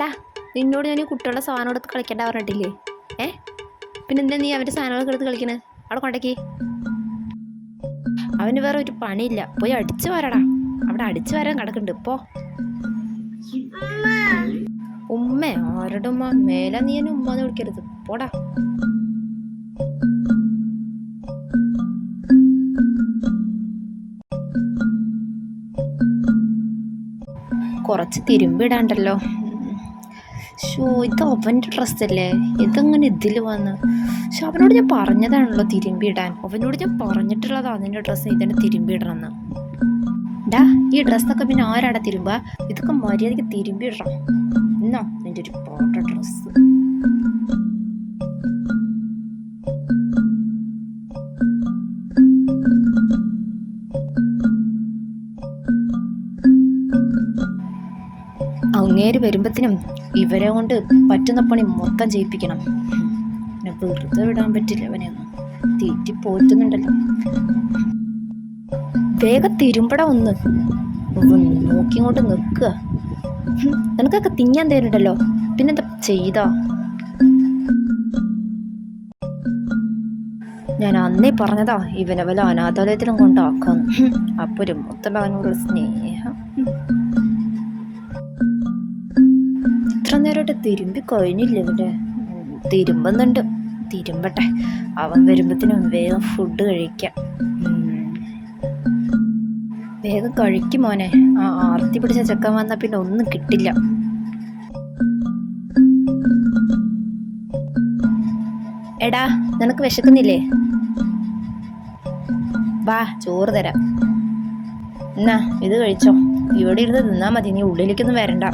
എടാ നിന്നോട് ഞാൻ ഈ കുട്ടികളുടെ സാധനം എടുത്ത് കളിക്കേണ്ട പറഞ്ഞിട്ടില്ലേ? പിന്നെ എന്താ നീ അവൻ്റെ സാധനങ്ങളൊക്കെ എടുത്ത് കളിക്കണേ? അവിടെ കൊണ്ടേക്ക്. അവന് വേറെ ഒരു പണിയില്ല, പോയി അടിച്ചു വരടാ. അവിടെ അടിച്ചു വരാൻ കിടക്കുന്നുണ്ട്. ഇപ്പോ ഉമ്മ ആരുടെ ഉമ്മ? മേലെ നീ എന്നെ ഉമ്മാന്ന് വിളിക്കരുത്, പോടാ. കുറച്ച് തിരുമ്പിടാണ്ടല്ലോ. ഇത് അവൻ്റെ ഡ്രസ്സല്ലേ, ഇതങ്ങനെ ഇതിൽ വന്ന്. പക്ഷെ അവനോട് ഞാൻ പറഞ്ഞതാണല്ലോ തിരുമ്പിടാൻ. അവനോട് ഞാൻ പറഞ്ഞിട്ടുള്ളതാ നിന്റെ ഡ്രസ്സ് ഇതന്നെ തിരുമ്പിടണമെന്ന്. ഡാ, ഈ ഡ്രസ്സൊക്കെ പിന്നെ ആരാടാ തിരുമ്പുക? ഇതൊക്കെ മര്യാദയ്ക്ക് തിരുമ്പിടണം. എന്നാ നിന്റെ ഒരു പോട്ട ഡ്രസ്സ്. അങ്ങേര് വരുമ്പത്തിനും ഇവരെ കൊണ്ട് പറ്റുന്ന പണി മൊത്തം ചെയ്യിപ്പിക്കണം. പിന്നെ വെറുതെ വിടാൻ പറ്റില്ല. അവനെയൊന്നും തീറ്റി പോറ്റുന്നുണ്ടല്ലോ. വേഗം തിരുമ്പട ഒന്ന് നോക്കിങ്ങോട്ട് നിൽക്കുക. നിനക്കൊക്കെ തിങ്ങാൻ തരുന്നുണ്ടല്ലോ, പിന്നെന്താ ചെയ്താ? ഞാൻ അന്നേ പറഞ്ഞതാ ഇവനെ വല്ല അനാഥാലയത്തിലും കൊണ്ടാക്കാന്ന്. അപ്പൊ ഒരു മൊത്തം അവനോട് സ്നേഹം. ഇത്ര നേരമായിട്ട് തിരുമ്പി കഴിഞ്ഞില്ല ഇവിടെ. തിരുമ്പുന്നുണ്ട്, തിരുമ്പട്ടെ. അവൻ വരുമ്പത്തിനും വേഗം ഫുഡ് കഴിക്കാം. വേഗം കഴിക്കും മോനെ. ആ ആർത്തി പിടിച്ച ചെക്കൻ വന്നാൽ പിന്നെ ഒന്നും കിട്ടില്ല. എടാ, നിനക്ക് വിശക്കുന്നില്ലേ? വാ, ചോറ് തരാം. എന്നാ ഇത് കഴിച്ചോ. ഇവിടെ ഇരുന്ന് തിന്നാ മതി, നീ ഉള്ളിലേക്കൊന്നും വരണ്ട.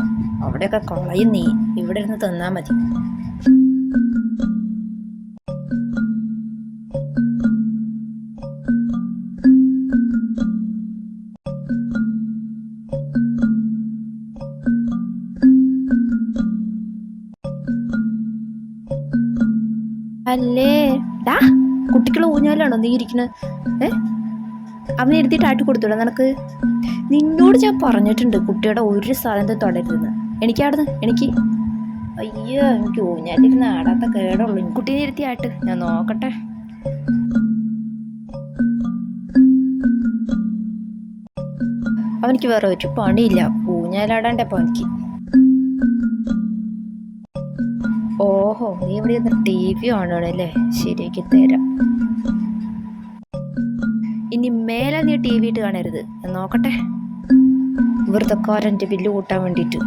അവിടെയൊക്കെ കളയും നീ. ഇവിടെ ഇരുന്ന് തിന്നാ മതി. അല്ലേ ഡാ, കുട്ടികൾ ഊഞ്ഞാലാണോ നീ ഇരിക്കുന്നത്? അവനെ ഇരുത്തിയിട്ട് ആട്ടി കൊടുത്തൂടാ നിനക്ക്? നിന്നോട് ഞാൻ പറഞ്ഞിട്ടുണ്ട് കുട്ടിയുടെ ഒരു സാധനത്തിൽ തൊടരുതെന്ന്. എനിക്ക് അയ്യോ, എനിക്ക് ഊഞ്ഞാലിരുന്ന് ആടാത്ത കേടുള്ളൂ. കുട്ടീനെ ഇരുത്തി ആട്ട്, ഞാൻ നോക്കട്ടെ. അവനിക്ക് വേറെ ഒരു പണിയില്ല, ഊഞ്ഞാലാടാണ്ടപ്പോ എനിക്ക്. ഓഹോ, നീ ഇവിടെ ഇരുന്ന് TV കാണണല്ലേ? ശരിയാക്കി തരാം. ഇനി മേലെ നീ TV ഇട്ട് കാണരുത്, ഞാൻ നോക്കട്ടെ. വെറുതെക്കാരൻ്റെ ബില്ല് കൂട്ടാൻ വേണ്ടിയിട്ട്.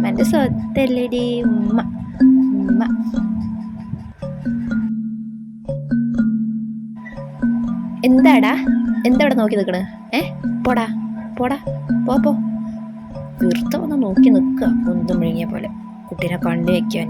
എന്റെ സ്വത്തല്ലേടി ഉമ്മ. എന്താടാ നോക്കി നിൽക്കണ്? പോടാ പോടാ, പോ. വെറുതെ വന്ന് നോക്കി നിൽക്കുക, ഒന്നും മുഴുങ്ങിയ പോലെ കുട്ടീനെ കണ്ടു വയ്ക്കാൻ.